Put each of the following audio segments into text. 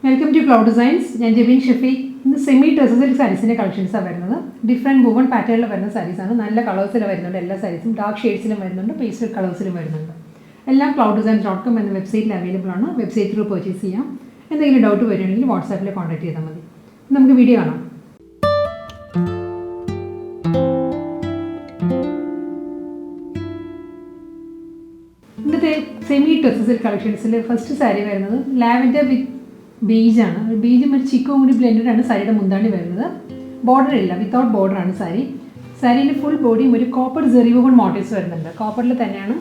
Welcome to Cloud Designs. I am Jabin Shafiq. In semi-Tusser silk sarees collections different woven pattern sarees nalla colors sarees dark shades pastel colors ella clouddesigns.com എന്ന വെബ്സൈറ്റിൽ available ആണ്. Website through purchase ചെയ്യാം. എന്തെങ്കിലും doubt വരുവാണെങ്കിൽ വാട്സാപ്പിൽ contact ചെയ്താൽ മതി. നമുക്ക് വീഡിയോ കാണാം. ഇന്നത്തെ സെമി-Tusser silk കളക്ഷൻസിൽ ഫസ്റ്റ് സാരി വരുന്നത് ലാവൻഡർ വിത്ത് ബീജ് ആണ്. ബീജും ഒരു ചിക്കും കൂടി ബ്ലെൻഡഡ് ആണ് സാരിയുടെ മുന്താണി വരുന്നത്. ബോർഡർ ഇല്ല, വിത്തൗട്ട് ബോർഡർ ആണ് സാരി. സാരിയിൽ ഫുൾ ബോഡിയും ഒരു കോപ്പർ ജെറി വുവൺ മോട്ടീവ്സ് വരുന്നുണ്ട്. കോപ്പറിൽ തന്നെയാണ്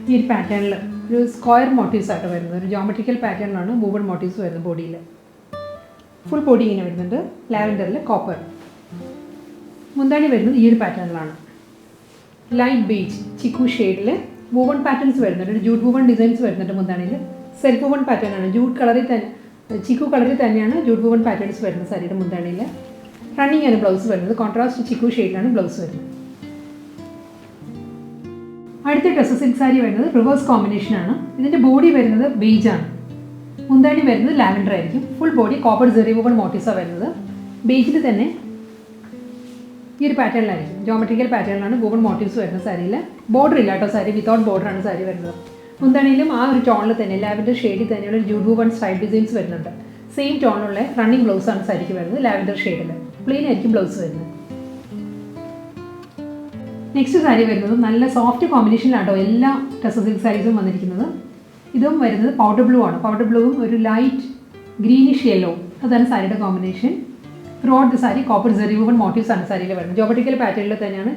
ഈ ഒരു പാറ്റേണിൽ ഒരു സ്ക്വയർ മോട്ടീവ്സ് ആയിട്ട് വരുന്നത്. ഒരു ജോമെട്രിക്കൽ പാറ്റേണിലാണ് വുവൺ മോട്ടീവ്സ് വരുന്നത്. ബോഡിയിൽ ഫുൾ ബോഡി ഇങ്ങനെ വരുന്നുണ്ട്. ലാവൻഡറിൽ കോപ്പർ. മുന്താണി വരുന്നത് ഈ ഒരു പാറ്റേണിലാണ്. ലൈറ്റ് ബീച്ച് ചിക്കു ഷെയ്ഡിൽ വുവൺ പാറ്റേൺസ് വരുന്നുണ്ട്. ഒരു ജൂട്ട് വുവൺ ഡിസൈൻസ് വരുന്നുണ്ട് മുന്താണിയിൽ. സെൽഫ് വുവൺ പാറ്റേൺ ആണ്. ജൂട്ട് കളറിൽ തന്നെ ചിക്കു കളറിൽ തന്നെയാണ് ജൂട്ട് വുവൺ പാറ്റേൺസ് വരുന്നത് സാരിയുടെ മുന്താണിയിൽ. റണ്ണിങ് ആണ് ബ്ലൗസ് വരുന്നത്. കോൺട്രാസ്റ്റ് ചിക്കു ഷെയ്ഡിലാണ് ബ്ലൗസ് വരുന്നത്. അടുത്ത Tusser silk സാരി വരുന്നത് റിവേഴ്സ് കോമ്പിനേഷൻ ആണ്. ഇതിൻ്റെ ബോഡി വരുന്നത് ബീജ് ആണ്. മുന്താണി വരുന്നത് ലാവൻഡർ ആയിരിക്കും. Full body copper zari woven മോട്ടീവ്സാണ് വരുന്നത്. ബീജിൽ തന്നെ ഈ ഒരു പാറ്റേണിലായിരിക്കും. ജോമെട്രിക്കൽ പാറ്റേണിലാണ് വുവൺ മോട്ടീവ്സ് വരുന്നത് സാരിയിൽ. ബോർഡർ ഇല്ല കേട്ടോ. സാരി വിത്തൗട്ട് ബോർഡറാണ് സാരി വരുന്നത്. മുന്താണിയിലും ആ ഒരു ടോണിൽ തന്നെ ലാവൻഡർ ഷെയ്ഡിൽ തന്നെയുള്ള ഒരു ജൂട്ട് വുവൺ സ്ട്രൈപ്പ് ഡിസൈൻസ് വരുന്നുണ്ട്. സെയിം ടോണിലുള്ള റണ്ണിങ് ബ്ലൗസാണ് സാരിക്ക് വരുന്നത്. ലാവൻഡർ ഷെയ്ഡിൽ പ്ലെയിൻ ആയിരിക്കും ബ്ലൗസ് വരുന്നത്. നെക്സ്റ്റ് സാരി വരുന്നത് നല്ല സോഫ്റ്റ് കോമ്പിനേഷനിലാട്ടോ എല്ലാ Tusser silk സാരീസും വന്നിരിക്കുന്നത്. ഇതും വരുന്നത് പൗഡർ ബ്ലൂ ആണ്. പൗഡർ ബ്ലൂവും ഒരു ലൈറ്റ് ഗ്രീനിഷ് യെല്ലോ, അതാണ് സാരിയുടെ combination. Throughout the sari copper zari woven motifs ആണ് സാരിയിൽ വരുന്നത്. ജോമെട്രിക്കൽ പാറ്റേണിൽ തന്നെയാണ്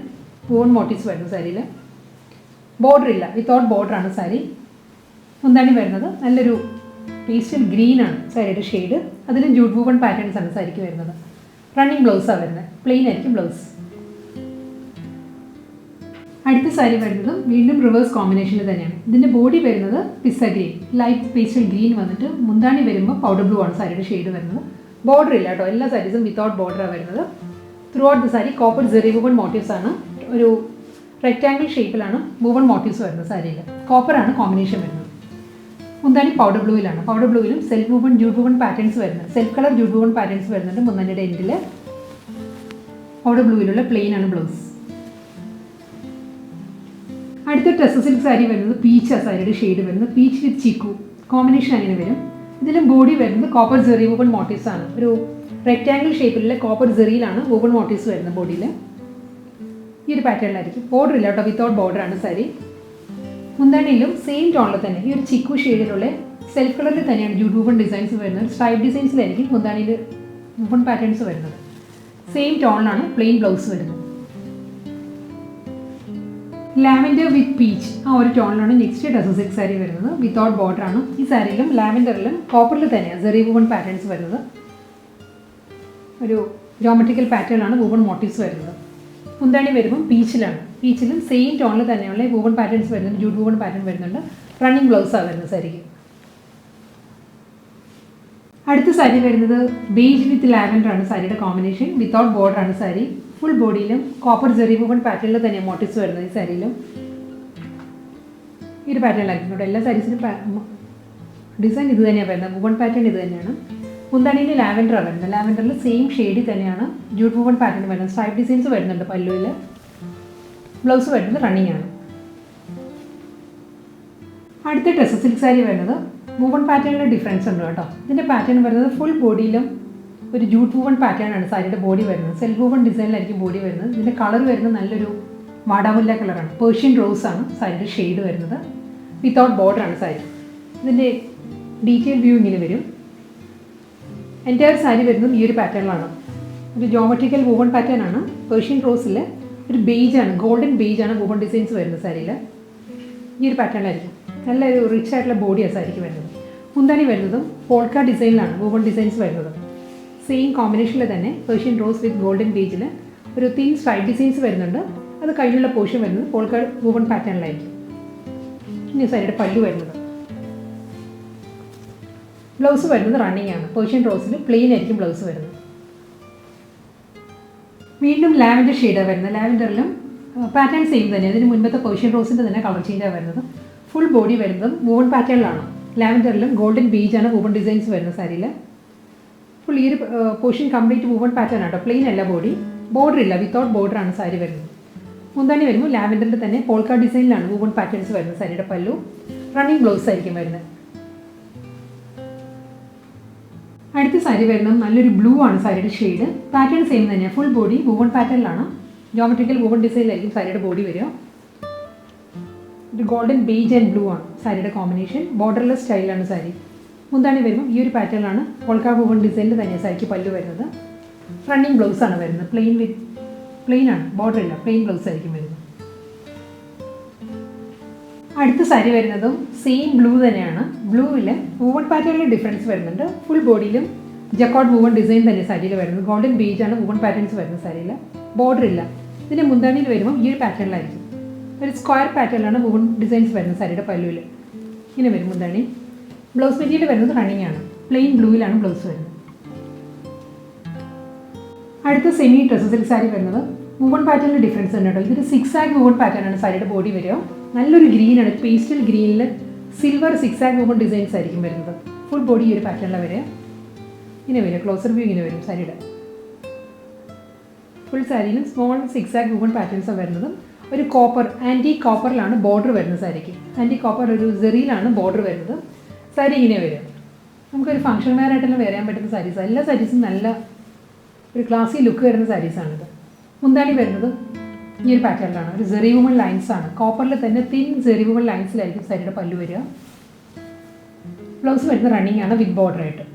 വുവൺ മോട്ടീവ്സ് വരുന്നത് സാരിയിൽ. ബോർഡർ ഇല്ല, വിത്തൗട്ട് ബോർഡറാണ് സാരി. മുന്താണി വരുന്നത് നല്ലൊരു പേസ്റ്റൽ ഗ്രീൻ ആണ് സാരിയുടെ ഷെയ്ഡ്. അതിലും ജൂട്ട് വുവൺ പാറ്റേൺസ് ആണ് സാരിക്ക് വരുന്നത്. റണ്ണിങ് ബ്ലൗസാണ് വരുന്നത്. പ്ലെയിൻ ആയിരിക്കും ബ്ലൗസ്. അടുത്ത സാരി വരുന്നത് വീണ്ടും റിവേഴ്സ് കോമ്പിനേഷനിൽ തന്നെയാണ്. ഇതിൻ്റെ ബോഡി വരുന്നത് pizza green, light pastel green വന്നിട്ട് മുന്താണി വരുമ്പോൾ പൗഡർ ബ്ലൂ ആണ് സാരിയുടെ ഷെയ്ഡ് വരുന്നത്. ബോർഡർ ഇല്ല കേട്ടോ. എല്ലാ സാരീസും വിത്തൗട്ട് ബോർഡറാണ് വരുന്നത്. Through out the sari copper zari woven motifs ആണ്. ഒരു റെക്റ്റാങ്കിൾ ഷേപ്പിലാണ് വുവൺ മോട്ടീവ്സ് വരുന്നത് സാരിയിൽ. കോപ്പറാണ് കോമ്പിനേഷൻ വരുന്നത്. മുന്താണി പൗഡർ ബ്ലൂവിലാണ്. പൗഡർ ബ്ലൂവിലും self woven jute woven patterns വരുന്നത്. Self colour jute woven patterns വരുന്നുണ്ട്. മുന്താണിയുടെ എൻഡിൽ പൗഡർ ബ്ലൂവിലുള്ള പ്ലെയിൻ ആണ് ബ്ലൗസ്. അടുത്ത Tusser silk സാരി വരുന്നത് പീച്ച് സാരിയുടെ ഷെയ്ഡ് വരുന്നത്. പീച്ച് വിത്ത് ചിക്കു കോമ്പിനേഷൻ അങ്ങനെ വരും. ഇതിലും ബോഡി വരുന്നത് കോപ്പർ ജെറി വുവൺ മോട്ടീവ്സ് ആണ്. ഒരു റെക്റ്റാങ്കിൾ ഷേപ്പിലുള്ള കോപ്പർ ജെറിയിലാണ് വുവൺ മോട്ടീവ്സ് വരുന്നത് ബോഡിയിൽ. ഈ ഒരു പാറ്റേണിലായിരിക്കും. ബോർഡർ ഇല്ല കേട്ടോ. വിത്തൗട്ട് ബോർഡറാണ് സാരി. മുന്താണിയിലും സെയിം ടോണിൽ തന്നെ ഈ ഒരു ചിക്കു ഷെയ്ഡിലുള്ള സെൽഫ് കളറിൽ തന്നെയാണ് ജൂട്ട് വുവൺ ഡിസൈൻസ് വരുന്നത്. സ്ട്രൈപ്പ് ഡിസൈൻസിലായിരിക്കും മുന്താണിയിൽ വുവൺ പാറ്റേൺസ് വരുന്നത്. സെയിം ടോണിലാണ് പ്ലെയിൻ ബ്ലൗസ് വരുന്നത്. ലാവൻഡർ വിത്ത് പീച്ച് ആ ഒരു ടോണിലാണ് നെക്സ്റ്റ് Tusser silk സാരി വരുന്നത്. വിത്തൗട്ട് ബോർഡറാണ്. ഈ സാരിയിലും ലാവൻഡറിലും കോപ്പറിൽ തന്നെയാണ് ജെറി വുവൺ പാറ്റേൺസ് വരുന്നത്. ഒരു ജോമെട്രിക്കൽ പാറ്റേണിലാണ് വുവൺ മോട്ടീവ്സ് വരുന്നത്. മുന്താണി വരുമ്പം പീച്ചിലാണ്. പീച്ചിലും സെയിം ടോണിൽ തന്നെയുള്ള വുവൺ പാറ്റേൺസ് വരുന്നുണ്ട്. ജൂട്ട് വുവൺ പാറ്റേൺ വരുന്നുണ്ട്. റണ്ണിങ് ബ്ലൗസാണ് വരുന്നത് സാരിക്ക്. അടുത്ത സാരി വരുന്നത് ബേജ് വിത്ത് ലാവൻഡർ ആണ് സാരിയുടെ കോമ്പിനേഷൻ. വിത്തൗട്ട് ബോർഡറാണ് സാരി. ഫുൾ ബോഡിയിലും കോപ്പർ ജെറി വുവൺ പാറ്റേണിൽ തന്നെയാണ് മോട്ടീവ്സ് വരുന്നത്. ഈ സാരിയിലും ഈ ഒരു പാറ്റേണിലായിരിക്കും കേട്ടോ. എല്ലാ സാരീസിനും ഡിസൈൻ ഇത് തന്നെയാണ് വരുന്നത്. വുവൺ പാറ്റേൺ ഇത് തന്നെയാണ്. മുന്താണിയിൽ ലാവൻഡറാണ് വരുന്നത്. ലാവൻഡറിൽ സെയിം ഷെയ്ഡിൽ തന്നെയാണ് ജൂട്ട് വുവൺ പാറ്റേൺ വരുന്നത്. സ്ട്രൈപ്പ് ഡിസൈൻസ് വരുന്നുണ്ട് പല്ലുവിൽ. ബ്ലൗസ് വരുന്നത് റണ്ണിങ് ആണ്. അടുത്ത Tusser silk സാരി വരുന്നത് വുവൺ പാറ്റേണിൽ ഡിഫറൻസ് ഉണ്ട് കേട്ടോ. ഇതിൻ്റെ പാറ്റേൺ വരുന്നത് ഫുൾ ബോഡിയിലും ഒരു ജൂട്ട് വുവൺ പാറ്റേൺ ആണ് സാരിയുടെ ബോഡി വരുന്നത്. സെൽഫ് വുവൺ ഡിസൈനിലായിരിക്കും ബോഡി വരുന്നത്. ഇതിൻ്റെ കളർ വരുന്നത് നല്ലൊരു വാടാമുല്ല കളറാണ്. പേർഷ്യൻ റോസ് ആണ് സാരിയുടെ ഷെയ്ഡ് വരുന്നത്. വിത്തൗട്ട് ബോർഡറാണ് സാരി. ഇതിൻ്റെ ഡീറ്റെയിൽ വ്യൂ ഇങ്ങനെ വരും. എൻ്റയർ സാരി വരുന്നത് ഈ ഒരു പാറ്റേണിലാണ്. ഒരു ജോമെട്രിക്കൽ വുവൺ പാറ്റേൺ ആണ്. പേർഷ്യൻ റോസിൽ ഒരു ബേജാണ്, ഗോൾഡൻ ബേജാണ് വുവൺ ഡിസൈൻസ് വരുന്നത് സാരിയിൽ. ഈ ഒരു പാറ്റേണിലായിരിക്കും. നല്ലൊരു റിച്ച് ആയിട്ടുള്ള ബോഡിയാണ് സാരിക്ക് വരുന്നത്. മുന്താണി വരുന്നതും പോൾക്ക ഡിസൈനിലാണ് വുവൺ ഡിസൈൻസ് വരുന്നത്. സെയിം കോമ്പിനേഷനിൽ തന്നെ പേർഷ്യൻ റോസ് വിത്ത് ഗോൾഡൻ ബേജിൽ ഒരു തിൻ സ്ട്രൈപ്പ് ഡിസൈൻസ് വരുന്നുണ്ട്. അത് കഴിഞ്ഞുള്ള പോർഷൻ വരുന്നത് പോൾക്ക വുവൺ പാറ്റേണിലായിരിക്കും. ഇനി സാരിയുടെ പല്ലു വരുന്നത്. ബ്ലൗസ് വരുന്നത് റണ്ണിങ് ആണ്. പേർഷ്യൻ റോസിൽ പ്ലെയിൻ ആയിരിക്കും ബ്ലൗസ് വരുന്നത്. വീണ്ടും ലാവൻഡർ ഷെയ്ഡാണ് വരുന്നത്. ലാവൻഡറിലും പാറ്റേൺ സെയിം തന്നെ. ഇതിന് മുൻപത്തെ പേർഷ്യൻ റോസിൻ്റെ തന്നെ കളർ ചേഞ്ചാണ് വരുന്നത്. ഫുൾ ബോഡി വരുന്നതും വുവൺ പാറ്റേണിലാണ്. ലാവൻഡറിലും ഗോൾഡൻ ബീജാണ് വുവൺ ഡിസൈൻസ് വരുന്നത് സാരിയിൽ. ഫുൾ ഈ ഒരു പോർഷൻ കംപ്ലീറ്റ് വുവൺ പാറ്റേൺ ആട്ടോ, പ്ലെയിൻ അല്ല ബോഡി, ബോർഡർ ഇല്ല, വിത്തൗട്ട് ബോർഡർ ആണ് സാരി വരുന്നത്. മുന്താണി വരുമ്പോൾ ലാവൻഡറിൽ തന്നെ പോൾക്ക ഡിസൈനിലാണ് വുവൺ പാറ്റേൺസ് വരുന്നത്. സാരിയുടെ പല്ലു റണ്ണിങ് ബ്ലൗസ് ആയിരിക്കും വരുന്നത്. അടുത്ത സാരി വരുന്നത് നല്ലൊരു ബ്ലൂ ആണ് സാരിയുടെ ഷെയ്ഡ്. പാറ്റേൺ സെയിം തന്നെയാണ്, ഫുൾ ബോഡി വുവൺ പാറ്റേണിലാണ്, ജോമെട്രിക്കൽ വുവൺ ഡിസൈനിലായിരിക്കും സാരിയുടെ ബോഡി വരിക. ഒരു ഗോൾഡൻ ബേജ് ആൻഡ് ബ്ലൂ ആണ് സാരിയുടെ കോമ്പിനേഷൻ. ബോർഡർലെസ് സ്റ്റൈലാണ് സാരി. മുന്താണി വരുമ്പോൾ ഈ ഒരു പാറ്റേണിലാണ് പോൾക്ക വുവൺ ഡിസൈനിൽ തന്നെയാണ് സാരിക്ക് പല്ലു വരുന്നത്. റണ്ണിങ് ബ്ലൗസ് ആണ് വരുന്നത്, പ്ലെയിൻ ആണ്, ബോർഡർ ഇല്ല, പ്ലെയിൻ ബ്ലൗസ് ആയിരിക്കും വരുന്നത്. അടുത്ത സാരി വരുന്നതും സെയിം ബ്ലൂ തന്നെയാണ്. ബ്ലൂവിൽ വുവൺ പാറ്റേണിൽ ഡിഫറൻസ് വരുന്നുണ്ട്. ഫുൾ ബോഡിയിലും ജക്കോട്ട് വുവൺ ഡിസൈൻ തന്നെ സാരിയിൽ വരുന്നത്. ഗോൾഡൻ ബീജ് ആണ് വുവൺ പാറ്റേൺസ് വരുന്നത് സാരിയിൽ. ബോർഡർ ഇല്ല. ഇതിൻ്റെ മുന്താണിയിൽ വരുമ്പോൾ ഈ ഒരു പാറ്റേണിലായിരിക്കും, ഒരു സ്ക്വയർ പാറ്റേണിലാണ് വുവൺ ഡിസൈൻസ് വരുന്നത് സാരിയുടെ പല്ലുവിൽ. ഇങ്ങനെ വരും മുന്താണി. ബ്ലൗസ് മെറ്റീരിയൽ വരുന്നത് റണ്ണിങ് ആണ്, പ്ലെയിൻ ബ്ലൂവിലാണ് ബ്ലൗസ് വരുന്നത്. അടുത്ത സെമി ഡ്രസ്സ് സിൽക്ക് സാരി വരുന്നത് വുവൺ പാറ്റേണിൽ ഡിഫറൻസ് ഉണ്ട് കേട്ടോ. ഇതൊരു 6 ആഗ് വുവൺ പാറ്റേൺ ആണ് സാരിയുടെ ബോഡി വരിക. നല്ലൊരു ഗ്രീനാണ്, പേസ്റ്റൽ ഗ്രീനിൽ സിൽവർ 6 ആഗ് വുവൺ ഡിസൈൻസ് ആയിരിക്കും വരുന്നത്. ഫുൾ ബോഡി ഈ ഒരു പാറ്റേണിലാണ് വരിക. ഇങ്ങനെ വരിക, ക്ലോസർ വ്യൂ ഇങ്ങനെ വരും സാരിയുടെ. ഫുൾ സാരിയിലും സ്മോൾ 6 ആഗ് വുവൺ പാറ്റേൺസാണ് വരുന്നത്. ഒരു കോപ്പർ, ആൻറ്റി കോപ്പറിലാണ് ബോർഡർ വരുന്നത് സാരിക്ക്. ആൻറ്റി കോപ്പർ ഒരു സെറിയിലാണ് ബോർഡർ വരുന്നത്. സാരി ഇങ്ങനെ വരും. നമുക്കൊരു ഫംഗ്ഷൻ വെയർ ആയിട്ടെല്ലാം വരാൻ പറ്റുന്ന സാരീസ്. എല്ലാ സാരീസും നല്ല ഒരു ക്ലാസി ലുക്ക് വരുന്ന സാരീസാണിത്. മുന്താണി വരുന്നത് ഈ ഒരു പാറ്റേണിലാണ്, ഒരു സെറി വുവൺ ലൈൻസ് ആണ്. കോപ്പറിൽ തന്നെ തിൻ സെറി വുവൺ ലൈൻസിലായിരിക്കും സാരിയുടെ പല്ലു വരിക. ബ്ലൗസ് വരുന്നത് റണ്ണിങ് ആണ് വിത്ത് ബോർഡർ ആയിട്ട്.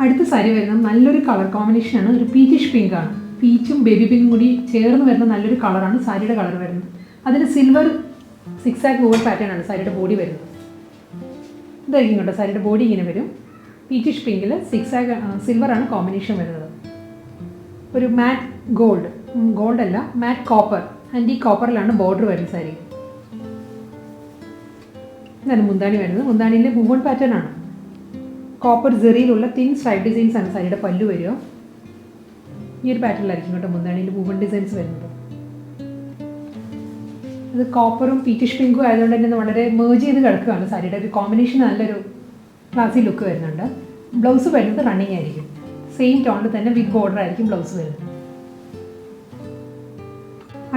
അടുത്ത സാരി വരുന്നത് നല്ലൊരു കളർ കോമ്പിനേഷനാണ്, ഒരു പീച്ചിഷ് പിങ്ക് ആണ്. പീച്ചും ബേബി പിങ്കും കൂടി ചേർന്ന് വരുന്ന നല്ലൊരു കളറാണ് സാരിയുടെ കളർ വരുന്നത്. അതിന് സിൽവർ 6 ആഗ് വുവൺ പാറ്റേൺ ആണ് സാരിയുടെ ബോഡി വരുന്നത്. ഇതായിരിക്കും കേട്ടോ സാരിയുടെ ബോഡി ഇങ്ങനെ വരും. പീച്ചിഷ് പിങ്കിൽ 6 ആഗ് സിൽവറാണ് കോമ്പിനേഷൻ വരുന്നത്. ഒരു മാറ്റ് ഗോൾഡ് അല്ല, മാറ്റ് കോപ്പർ, ആൻറ്റി കോപ്പറിലാണ് ബോർഡർ വരുന്നത് സാരി. ഇതാണ് മുന്താണി വരുന്നത്. മുന്താണിയിലെ വുവൺ പാറ്റേൺ ആണ്, കോപ്പർ ജെറിയിലുള്ള തിൻ സ്ട്രൈപ്പ് ഡിസൈൻസ് ആണ് സാരിയുടെ പല്ലു വരിക. ഈ ഒരു പാറ്റേണിലായിരിക്കും കേട്ടോ മുന്താണിയിൽ വുവൺ ഡിസൈൻസ് വരുന്നത്. ഇത് കോപ്പറും പീച്ചിഷ് പിങ്കും ആയതുകൊണ്ട് തന്നെ വളരെ മേർജ് ചെയ്ത് കിടക്കുകയാണ്. സാരിയുടെ ഒരു കോമ്പിനേഷൻ നല്ലൊരു ക്ലാസി ലുക്ക് വരുന്നുണ്ട്. ബ്ലൗസ് വരുന്നത് റണ്ണിങ് ആയിരിക്കും, സെയിം ടോണിൽ തന്നെ വിത്ത് ബോർഡർ ആയിരിക്കും ബ്ലൗസ് വരുന്നത്.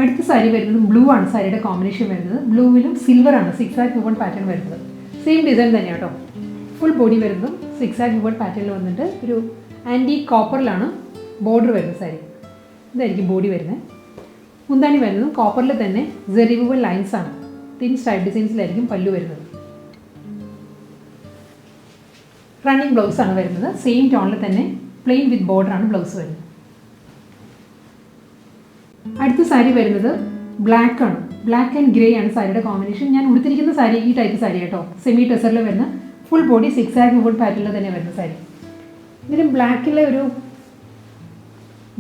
അടുത്ത സാരി വരുന്നത് ബ്ലൂ ആണ് സാരിയുടെ കോമ്പിനേഷൻ വരുന്നത്. ബ്ലൂവിലും സിൽവറാണ് 6 ആഗ് വുവൺ പാറ്റേൺ വരുന്നത്. സെയിം ഡിസൈൻ തന്നെയാണ് കേട്ടോ. ഫുൾ ബോഡി വരുന്നതും 6 ആഗ് വുവൺ പാറ്റേണിൽ വന്നിട്ട് ഒരു ആൻറ്റി കോപ്പറിലാണ് ബോർഡർ വരുന്നത് സാരി. ഇതായിരിക്കും ബോഡി വരുന്നത്. മുന്താണി വരുന്നതും കോപ്പറിൽ തന്നെ സെറി വുവൺ ലൈൻസ് ആണ്, തിൻ സ്ട്രൈപ്പ് ഡിസൈൻസിലായിരിക്കും പല്ലു വരുന്നത്. റണ്ണിങ് ബ്ലൗസ് ആണ് വരുന്നത്. സെയിം ടോണിൽ തന്നെ പ്ലെയിൻ വിത്ത് ബോർഡർ ആണ് ബ്ലൗസ് വരുന്നത്. അടുത്ത സാരി വരുന്നത് ബ്ലാക്ക് ആണ്, ബ്ലാക്ക് ആൻഡ് ഗ്രേ ആണ് സാരിയുടെ കോമ്പിനേഷൻ. ഞാൻ ഉടുത്തിരിക്കുന്ന സാരി ഈ ടൈപ്പ് സാരി കേട്ടോ, സെമി ടെസറിൽ വരുന്ന ഫുൾ ബോഡി 6 ആഗ് വുവൺ പാറ്റേണിൽ തന്നെ വരുന്ന സാരി. ഇതിന് ബ്ലാക്കിലെ ഒരു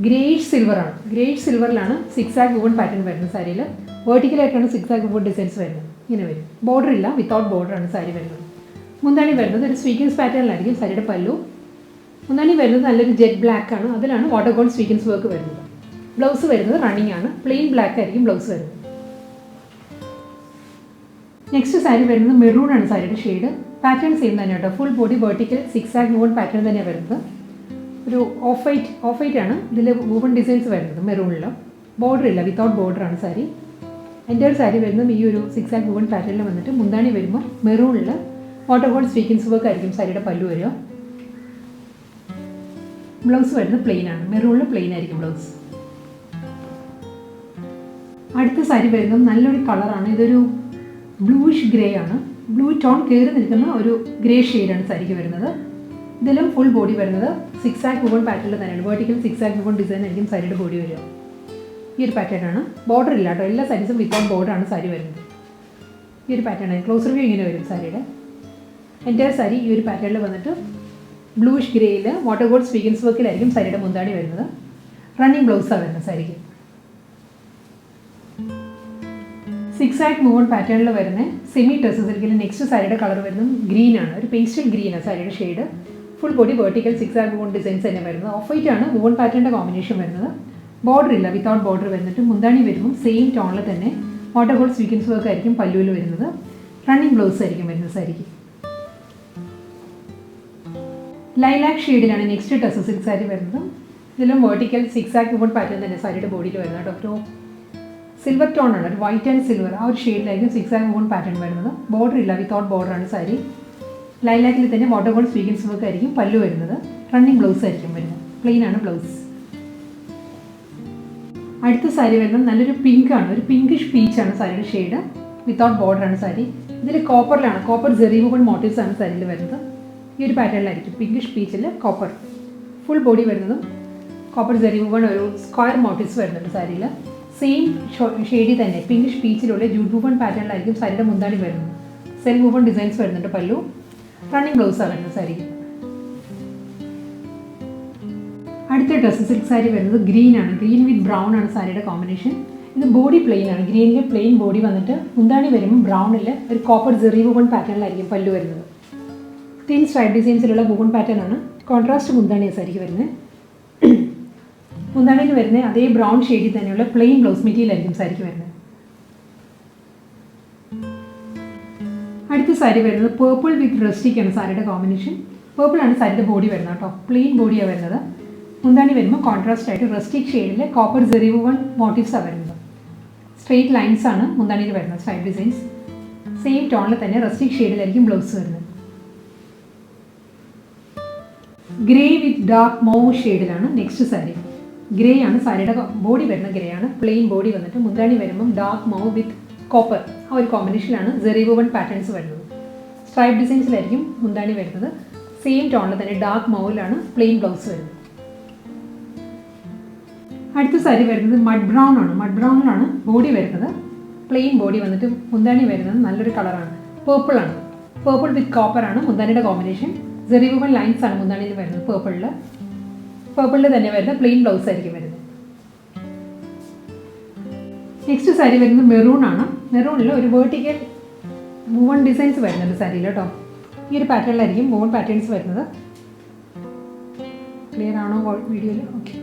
ഗ്രേഷ് സിൽവറാണ്, ഗ്രേഷ് സിൽവറിലാണ് 6 ആഗ് വുവൺ പാറ്റേൺ വരുന്നത് സാരിയിൽ. വേർട്ടിക്കലായിട്ടാണ് 6 ആഗ് വുവൺ ഡിസൈൻസ് വരുന്നത്. ഇങ്ങനെ വരും, ബോർഡർ ഇല്ല, വിത്തൗട്ട് ബോർഡർ ആണ് സാരി വരുന്നത്. മുന്താണി വരുന്നത് ഒരു സ്വീക്കൻസ് പാറ്റേണിലായിരിക്കും സാരിയുടെ പല്ലു. മുന്താണി വരുന്നത് നല്ലൊരു ജെറ്റ് ബ്ലാക്ക് ആണ്, അതിലാണ് വാട്ടർ ഗോൾഡ് സ്വീക്കൻസ് വർക്ക് വരുന്നത്. ബ്ലൗസ് വരുന്നത് റണ്ണിങ് ആണ്, പ്ലെയിൻ ബ്ലാക്ക് ആയിരിക്കും ബ്ലൗസ് വരുന്നത്. നെക്സ്റ്റ് സാരി വരുന്നത് മെറൂൺ ആണ് സാരിയുടെ ഷെയ്ഡ്. പാറ്റേൺ സെയിം തന്നെ കേട്ടോ, ഫുൾ ബോഡി വെർട്ടിക്കൽ 6 ആഗ് വുവൺ പാറ്റേൺ തന്നെയാണ് വരുന്നത്. ഒരു ഓഫ് വൈറ്റ് ആണ് ഇതിൽ വുവൺ ഡിസൈൻസ് വരുന്നത്. മെറൂണിൽ ബോർഡർ ഇല്ല, വിത്തൗട്ട് ബോർഡർ ആണ് സാരി. എൻ്റെ ഒരു സാരി വരുന്നത് ഈ ഒരു 6 ആഗ് വുവൺ പാറ്റേണിൽ വന്നിട്ട് മുന്താണി വരുമ്പോൾ മെറൂണിൽ വാട്ടർ ഗോൾഡ് സ്വീക്കൻസ് വർക്ക് ആയിരിക്കും സാരിയുടെ പല്ലു വരിക. ബ്ലൗസ് വരുന്നത് പ്ലെയിൻ ആണ്, മെറൂണിൽ പ്ലെയിൻ ആയിരിക്കും ബ്ലൗസ്. അടുത്ത സാരി വരുന്നത് നല്ലൊരു കളറാണ്, ഇതൊരു ബ്ലൂയിഷ് ഗ്രേ ആണ്. ബ്ലൂ ടോൺ കയറി നിൽക്കുന്ന ഒരു ഗ്രേ ഷെയ്ഡാണ് സാരിക്ക് വരുന്നത്. ഇതിലും ഫുൾ ബോഡി വരുന്നത് 6 ആഗ് വുവൺ പാറ്റേണിൽ തന്നെയാണ്. വെർട്ടിക്കൽ 6 ആഗ് വുവൺ ഡിസൈൻ ആയിരിക്കും സാരിയുടെ ബോഡി വരിക. ഈ ഒരു പാറ്റേൺ ആണ്, ബോർഡർ ഇല്ല കേട്ടോ, എല്ലാ സാരീസും വിത്തൗട്ട് ബോർഡർ ആണ് സാരി വരുന്നത്. ഈ ഒരു പാറ്റേൺ ആണ്. ക്ലോസർ വ്യൂ ഇങ്ങനെ വരും സാരിയുടെ. എൻ്റെ സാരി ഈ ഒരു പാറ്റേണിൽ വന്നിട്ട് ബ്ലൂയിഷ് ഗ്രേയിൽ വാട്ടർ ഗോൾഡ് സ്വീക്കൻസ് വർക്കിലായിരിക്കും സാരിയുടെ മുന്താണി വരുന്നത്. റണ്ണിങ് ബ്ലൗസാണ് വരുന്നത് സാരിക്ക്. 6 ആഗ് വുവൺ പാറ്റേണിൽ വരുന്ന സെമി ഡ്രസ്സ് സിൽക്കിൽ നെക്സ്റ്റ് സാരിയുടെ കളർ വരുന്നത് ഗ്രീൻ ആണ്, ഒരു പേസ്റ്റൽ ഗ്രീൻ ആണ് സാരിയുടെ ഷെയ്ഡ്. ഫുൾ ബോഡി വെർട്ടിക്കൽ 6 ആഗ് വുവൺ ഡിസൈൻസ് തന്നെ വരുന്നത്. ഓഫ് വൈറ്റ് ആണ് വുവൺ പാറ്റേണിൻ്റെ കോമ്പിനേഷൻ വരുന്നത്. ബോർഡർ ഇല്ല, വിത്തൗട്ട് ബോർഡർ വരുന്നിട്ട് മുന്താണി വരുമ്പോൾ സെയിം ടോണിൽ തന്നെ വാട്ടർ ഗോൾഡ് സ്വീക്കൻസ് വർക്ക് ആയിരിക്കും പല്ലുവിൽ വരുന്നത്. റണ്ണിങ് ബ്ലൗസ് ആയിരിക്കും വരുന്നത് സാരിക്ക്. ലൈലാക്ക് ഷെയ്ഡിലാണ് നെക്സ്റ്റ് ടസർ സിൽക്ക് സാരി വരുന്നത്. ഇതിലും വെർട്ടിക്കൽ സിക്സാക് വുവൺ പാറ്റേൺ തന്നെ സാരിയുടെ ബോഡിയിൽ വരുന്നത് കേട്ടോ. ഒരു സിൽവർ ടോൺ ആണ്, ഒരു വൈറ്റ് ആൻഡ് സിൽവർ ആ ഒരു ഷെയ്ഡിലായിരിക്കും സിക്സാക് വുവൺ പാറ്റേൺ വരുന്നത്. ബോർഡർ ഇല്ല, വിത്തൗട്ട് ബോർഡറാണ് സാരി. ലൈലാക്കിൽ തന്നെ വാട്ടർ ഗോൾഡ് സ്വീഗൻസ് വർക്ക് ആയിരിക്കും പല്ലു വരുന്നത്. റണ്ണിങ് ബ്ലൗസ് ആയിരിക്കും വരുന്നത്, പ്ലെയിൻ ആണ് ബ്ലൗസ്. അടുത്ത സാരി വരുന്നത് നല്ലൊരു പിങ്ക് ആണ്, ഒരു പിങ്കിഷ് പീച്ചാണ് സാരിയുടെ ഷെയ്ഡ്. വിത്തൗട്ട് ബോർഡറാണ് സാരി. ഇതിൽ കോപ്പറിലാണ്, കോപ്പർ ജെറി വുവൺ മോട്ടീവ്സ് ആണ് സാരിയിൽ വരുന്നത്. ഈ ഒരു പാറ്റേണിലായിരിക്കും പിങ്കിഷ് പീച്ചിൽ കോപ്പർ. ഫുൾ ബോഡി വരുന്നതും കോപ്പർ ജെറി വുവൺ ഒരു സ്ക്വയർ മോട്ടീവ്സ് വരുന്നുണ്ട് സാരിയിൽ. സെയിം ഷെയ്ഡിൽ തന്നെ പിങ്കിഷ് പീച്ചിലുള്ള ജൂട്ട് വുവൺ പാറ്റേണിലായിരിക്കും സാരിയുടെ മുന്താണി വരുന്നത്. സെൽഫ് വുവൺ ഡിസൈൻസ് വരുന്നുണ്ട് പല്ലു. റണ്ണിങ് ബ്ലൗസാണ് വരുന്നത് സാരിക്ക്. അടുത്ത ടസർ സിൽക്ക് സാരി വരുന്നത് ഗ്രീൻ ആണ്. ഗ്രീൻ വിത്ത് ബ്രൗൺ ആണ് സാരിയുടെ കോമ്പിനേഷൻ. ഇത് ബോഡി പ്ലെയിൻ ആണ്. ഗ്രീനിൽ പ്ലെയിൻ ബോഡി വന്നിട്ട് മുന്താണി വരുമ്പോൾ ബ്രൗണിൽ ഒരു കോപ്പർ ജെറി വുവൺ പാറ്റേണിലായിരിക്കും പല്ലു വരുന്നത്. തിൻ സ്ട്രൈപ്പ് ഡിസൈൻസിലുള്ള വുവൺ പാറ്റേൺ ആണ്. കോൺട്രാസ്റ്റ് മുന്താണിയാണ് സാരിക്ക് വരുന്നത്. മുന്താണിയിൽ വരുന്നത് അതേ ബ്രൗൺ ഷെയ്ഡിൽ തന്നെയുള്ള പ്ലെയിൻ ബ്ലൗസ് മെറ്റീരിയൽ ആയിരിക്കും സാരിക്ക് വരുന്നത്. അടുത്ത സാരി വരുന്നത് പേർപ്പിൾ വിത്ത് റസ്റ്റിക് ആണ് സാരിയുടെ കോമ്പിനേഷൻ. പേർപ്പിൾ ആണ് സാരിയുടെ ബോഡി വരുന്നത് കേട്ടോ. പ്ലെയിൻ ബോഡിയാണ് വരുന്നത്. മുന്താണി വരുമ്പോൾ കോൺട്രാസ്റ്റ് ആയിട്ട് റസ്റ്റിക് ഷെയ്ഡിൽ കോപ്പർ ജെറി വുവൺ മോട്ടീവ്സാണ് വരുന്നത്. സ്ട്രെയിറ്റ് ലൈൻസ് ആണ് മുന്താണിയിൽ വരുന്നത്, സ്ട്രൈപ്പ് ഡിസൈൻസ്. സെയിം ടോണിൽ തന്നെ റസ്റ്റിക് ഷെയ്ഡിലായിരിക്കും ബ്ലൗസ് വരുന്നത്. ഗ്രേ വിത്ത് ഡാർക്ക് മൗവ് ഷെയ്ഡിലാണ് നെക്സ്റ്റ് സാരി. ഗ്രേ ആണ് സാരിയുടെ ബോഡി വരുന്നത്, ഗ്രേ ആണ്. പ്ലെയിൻ ബോഡി വന്നിട്ട് മുന്താണി വരുമ്പം ഡാർക്ക് മൗവ് വിത്ത് കോപ്പർ ആ ഒരു കോമ്പിനേഷനിലാണ് ജെറി വുവൺ പാറ്റേൺസ് വരുന്നത്. സ്ട്രൈപ്പ് ഡിസൈൻസിലായിരിക്കും മുന്താണി വരുന്നത്. സെയിം ടോണിൽ തന്നെ ഡാർക്ക് മൗവിലാണ് പ്ലെയിൻ ബ്ലൗസ് വരുന്നത്. അടുത്ത സാരി വരുന്നത് മഡ് ബ്രൗൺ ആണ്. മഡ് ബ്രൗണിലാണ് ബോഡി വരുന്നത്. പ്ലെയിൻ ബോഡി വന്നിട്ട് മുന്താണി വരുന്നത് നല്ലൊരു കളറാണ്, പേർപ്പിൾ ആണ്. പേർപ്പിൾ വിത്ത് കോപ്പർ ആണ് മുന്താണിയുടെ കോമ്പിനേഷൻ. ജെറി വുവൺ ലൈൻസ് ആണ് മുന്താണിയിൽ വരുന്നത് പേർപ്പിളിൽ. പേർപ്പിളിൽ തന്നെ വരുന്ന പ്ലെയിൻ ബ്ലൗസ് ആയിരിക്കും വരുന്നത്. നെക്സ്റ്റ് സാരി വരുന്നത് മെറൂൺ ആണ്. മെറൂണിൽ ഒരു വെർട്ടിക്കൽ വുവൺ ഡിസൈൻസ് വരുന്നുണ്ട് സാരിയിൽ കേട്ടോ. ഈ ഒരു പാറ്റേണിലായിരിക്കും വുവൺ പാറ്റേൺസ് വരുന്നത്. ക്ലിയർ ആണോ വീഡിയോയിൽ? ഓക്കെ.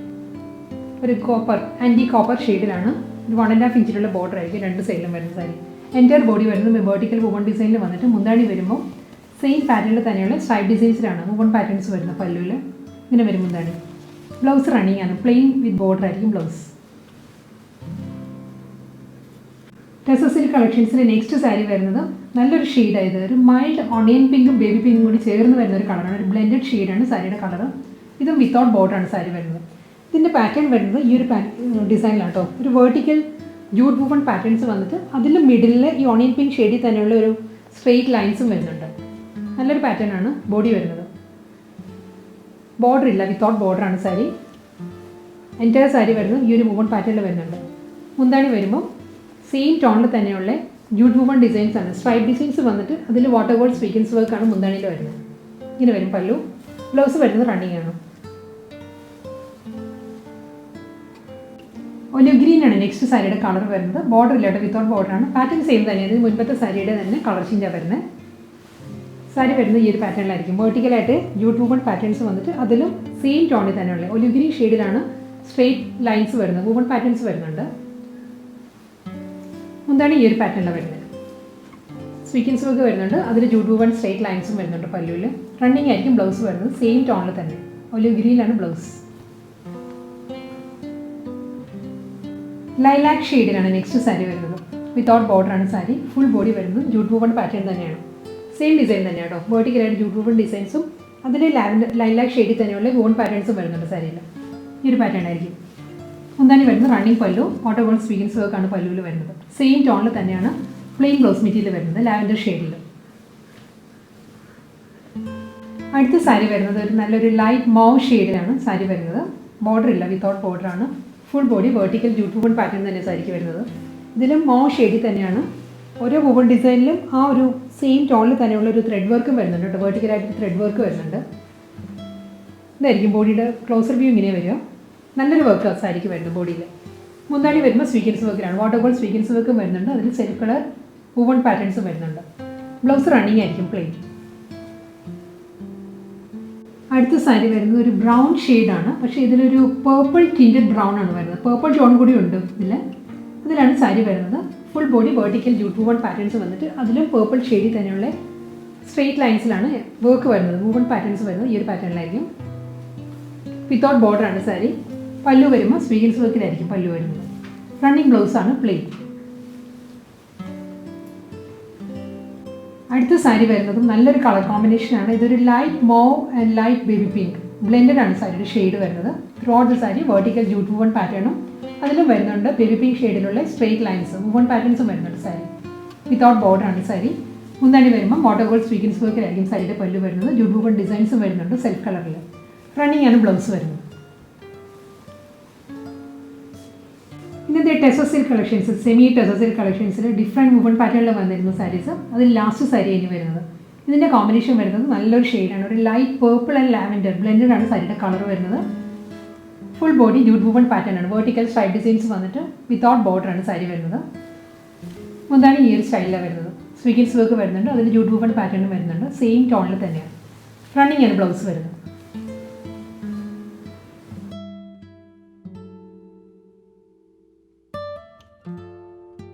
ഒരു കോപ്പർ ആൻറ്റി കോപ്പർ ഷെയ്ഡിലാണ്. ഒരു 1.5 ഇഞ്ചിലുള്ള ബോർഡർ ആയിരിക്കും രണ്ട് സൈഡിലും വരുന്ന സാരി. എൻ്റയർ ബോഡി വരുന്നത് വെർട്ടിക്കൽ വുവൺ ഡിസൈനിൽ വന്നിട്ട് മുന്താണി വരുമ്പോൾ സെയിം പാറ്റേണിൽ തന്നെയുള്ള സ്ട്രൈപ്പ് ഡിസൈൻസിലാണ് വുവൺ പാറ്റേൺസ് വരുന്നത് പല്ലുവിൽ. ഇങ്ങനെ വരും മുന്താണി. ബ്ലൗസ് റണ്ണിങ് ആണ്, പ്ലെയിൻ വിത്ത് ബോർഡർ ആയിരിക്കും ബ്ലൗസ്. ടസർ സിൽക്ക് കളക്ഷൻസിലെ നെക്സ്റ്റ് സാരി വരുന്നത് നല്ലൊരു ഷെയ്ഡായത് ഒരു മൈൽഡ് ഓണിയൻ പിങ്കും ബേബി പിങ്കും കൂടി ചേർന്ന് വരുന്ന ഒരു കളറാണ്. ഒരു ബ്ലെൻഡഡ് ഷെയ്ഡാണ് സാരിയുടെ കളർ. ഇതും വിത്തൗട്ട് ബോർഡറാണ് സാരി വരുന്നത്. ഇതിൻ്റെ പാറ്റേൺ വരുന്നത് ഈ ഒരു ഡിസൈനിലാണ് കേട്ടോ. ഒരു വെർട്ടിക്കൽ ജൂട്ട് വുവൺ പാറ്റേൺസ് വന്നിട്ട് അതിൽ മിഡിലിൽ ഈ ഓണിയൻ പിങ്ക് ഷെയ്ഡിൽ തന്നെയുള്ള ഒരു സ്ട്രെയിറ്റ് ലൈൻസും വരുന്നുണ്ട്. നല്ലൊരു പാറ്റേൺ ആണ് ബോഡി വരുന്നത്. ബോർഡർ ഇല്ല, വിത്തൗട്ട് ബോർഡറാണ് സാരി. എൻ്റയർ സാരി വരുന്നത് ഈ ഒരു വുവൺ പാറ്റേണിൽ വരുന്നുണ്ട്. മുന്താണി വരുമ്പോൾ സെയിം ടോണിൽ തന്നെയുള്ള ജൂട്ട് വുവൺ ഡിസൈൻസ് ആണ്. സ്ട്രൈപ്പ് ഡിസൈൻസ് വന്നിട്ട് അതിൽ വാട്ടർ ഗോൾഡ് സ്വീഗൻസ് വർക്കാണ് മുന്താണിയിൽ വരുന്നത്. ഇങ്ങനെ വരും പല്ലു. ബ്ലൗസ് വരുന്നത് റണ്ണിങ് ആണ്. ഒലിവ് ഗ്രീൻ ആണ് നെക്സ്റ്റ് സാരിയുടെ കളർ വരുന്നത്. ബോർഡർ ഇല്ലാട്ടോ, വിത്തൗട്ട് ബോർഡറാണ്. പാറ്റേൺ സെയിം തന്നെയാണ്. ഇത് മുൻപത്തെ സാരിയുടെ തന്നെ കളർ ചേഞ്ചാണ് വരുന്നത്. സാരി വരുന്നത് ഈ ഒരു പാറ്റേണിലായിരിക്കും. വെർട്ടിക്കലായിട്ട് ജൂട്ട് വുവൺ പാറ്റേൺസ് വന്നിട്ട് അതിലും സെയിം ടോണിൽ തന്നെയുള്ള ഒലിവ് ഗ്രീൻ ഷെയ്ഡിലാണ് സ്ട്രെയിറ്റ് ലൈൻസ് വരുന്നത്. വുവൺ പാറ്റേൺസ് വരുന്നുണ്ട്. മുന്താണ് ഈ ഒരു പാറ്റേണിലാണ് വരുന്നത്. സ്വീക്കൻസ് വർക്ക് വരുന്നുണ്ട്. അതിൽ ജൂട്ട് വുവൺ സ്ട്രെയിറ്റ് ലൈൻസും വരുന്നുണ്ട് പല്ലുവിൽ. റണ്ണിങ് ആയിരിക്കും ബ്ലൗസ് വരുന്നത്. സെയിം ടോണിൽ തന്നെ ഒലിവ് ഗ്രീനിലാണ് ബ്ലൗസ്. ലൈലാക്ക് ഷെയ്ഡിലാണ് നെക്സ്റ്റ് സാരി വരുന്നത്. വിത്തൗട്ട് ബോർഡറാണ് സാരി. ഫുൾ ബോഡി വരുന്നത് ജൂട്ട് വുവൺ പാറ്റേൺ തന്നെയാണ്. സെയിം ഡിസൈൻ തന്നെയാണ് കേട്ടോ. വെർട്ടിക്കലായിട്ട് ജൂട്ട് വുവൺ ഡിസൈൻസും അതിൽ ലൈലാക്ക് ഷെയ്ഡിൽ തന്നെയുള്ള വുവൺ പാറ്റേൺസും വരുന്നുണ്ട് സാരിയിൽ. ഈ ഒരു പാറ്റേൺ ആയിരിക്കും. മുന്താണി വരുന്നത് റണ്ണിങ് പല്ലു. വാട്ടർ ഗോൾഡ് സ്വീഗൻസ് വർക്കാണ് പല്ലുവിൽ വരുന്നത്. സെയിം ടോണിൽ തന്നെയാണ് പ്ലെയിൻ ബ്ലൗസ് മെറ്റീരിയൽ വരുന്നത്, ലാവൻഡർ ഷെയ്ഡിൽ. അടുത്ത സാരി വരുന്നത് ഒരു നല്ലൊരു ലൈറ്റ് മൗവ് ഷെയ്ഡിലാണ് സാരി വരുന്നത്. ബോർഡർ ഇല്ല, വിത്തൗട്ട് ബോർഡറാണ്. Full body vertical jute woven pattern തന്നെ സാരിക്ക് വരുന്നത്. ഇതിലും മൗവ് ഷെയ്ഡിൽ തന്നെയാണ്. ഓരോ വുവൺ ഡിസൈനിലും ആ ഒരു സെയിം ടോണിൽ തന്നെയുള്ള ഒരു ത്രെഡ് വർക്കും വരുന്നുണ്ട് കേട്ടോ. വെർട്ടിക്കലായിട്ട് ത്രെഡ് വർക്ക് വരുന്നുണ്ട്. ഇതായിരിക്കും ബോഡിയുടെ ക്ലോസർ വ്യൂ ഇങ്ങനെ വരിക. നല്ലൊരു വർക്ക് സാരിക്ക് വരുന്നത് ബോഡിയിൽ. മുന്താണി വരുമ്പോൾ സ്വീക്കൻസ് വർക്കിലാണ്. വാട്ടർ ഗോൾഡ് സ്വീക്കൻസ് വർക്കും വരുന്നുണ്ട്. അതിൽ സെൽഫ് കളർ വുവൺ പാറ്റേൺസും വരുന്നുണ്ട്. ബ്ലൗസ് റണ്ണിങ് ആയിരിക്കും പ്ലെയിൻ. അടുത്ത സാരി വരുന്നത് ഒരു ബ്രൗൺ ഷെയ്ഡാണ്. പക്ഷേ ഇതിലൊരു പേർപ്പിൾ ടിൻറ്റഡ് ബ്രൗൺ ആണ് വരുന്നത്. പേർപ്പിൾ ടോൺ കൂടി ഉണ്ട് ഇതിലാണ് സാരി വരുന്നത്. Full body vertical jute woven patterns വന്നിട്ട് അതിലും പേർപ്പിൾ ഷെയ്ഡിൽ തന്നെയുള്ള സ്ട്രെയിറ്റ് ലൈൻസിലാണ് വർക്ക് വരുന്നത്. വൂവൺ പാറ്റേൺസ് വരുന്നത് ഈ ഒരു പാറ്റേണിലായിരിക്കും. വിത്തൗട്ട് ബോർഡറാണ് സാരി. പല്ലു വരുമ്പോൾ സ്വീഗൻസ് വർക്കിലായിരിക്കും പല്ലു വരുന്നത്. റണ്ണിങ് ബ്ലൗസാണ് പ്ലെയിൻ. അടുത്ത സാരി വരുന്നതും നല്ലൊരു കളർ കോമ്പിനേഷനാണ്. ഇതൊരു light mauve and light baby pink blended ആണ് സാരിയുടെ ഷെയ്ഡ് വരുന്നത്. Throughout the sari vertical jute woven പാറ്റേണും അതിലും വരുന്നുണ്ട് ബേബി പിങ്ക് ഷെയ്ഡിലുള്ള സ്ട്രെയിറ്റ് ലൈൻസ് വൂവൺ പാറ്റേൺസും വരുന്നുണ്ട് സാരി. വിത്തൗട്ട് ബോർഡറാണ് സാരി. മുന്താണി വരുമ്പോൾ മോട്ടർ ഗോൾഡ് സ്വീഗൻസ് വർക്കിലായിരിക്കും സാരിയുടെ പല്ലു വരുന്നത്. ജൂട്ട് വൂവൺ ഡിസൈൻസും വരുന്നുണ്ട് സെൽഫ് കളറിൽ. റണ്ണിങ് ആണ് ബ്ലൗസ് വരുന്നത്. ഇന്നത്തെ tussar silk collections, semi tussar silk കളക്ഷൻസിൽ ഡിഫറെൻറ്റ് വൂവൺ പാറ്റേണിൽ വന്നിരുന്ന സാരീസ്. അതിൽ ലാസ്റ്റ് സാരി ഇനി വരുന്നത്. ഇതിൻ്റെ കോമ്പിനേഷൻ വരുന്നത് നല്ലൊരു ഷെയ്ഡാണ്. ഒരു light purple and lavender blended ആണ് സാരിയുടെ കളർ വരുന്നത്. Full body jute woven pattern ആണ്. വെർട്ടിക്കൽ സ്ട്രൈപ്പ് ഡിസൈൻസ് വന്നിട്ട് വിത്തൗട്ട് ബോർഡറാണ് സാരി വരുന്നത്. മുന്താണി ഈ ഒരു സ്റ്റൈലിലാണ് വരുന്നത്. സ്വീഗൻസ് വർക്ക് വരുന്നുണ്ട്. അതിൽ ജൂട്ട് വൂവൺ പാറ്റേണും വരുന്നുണ്ട്. സെയിം ടോണിൽ തന്നെയാണ്. റണ്ണിങ് ആണ് ബ്ലൗസ് വരുന്നത്.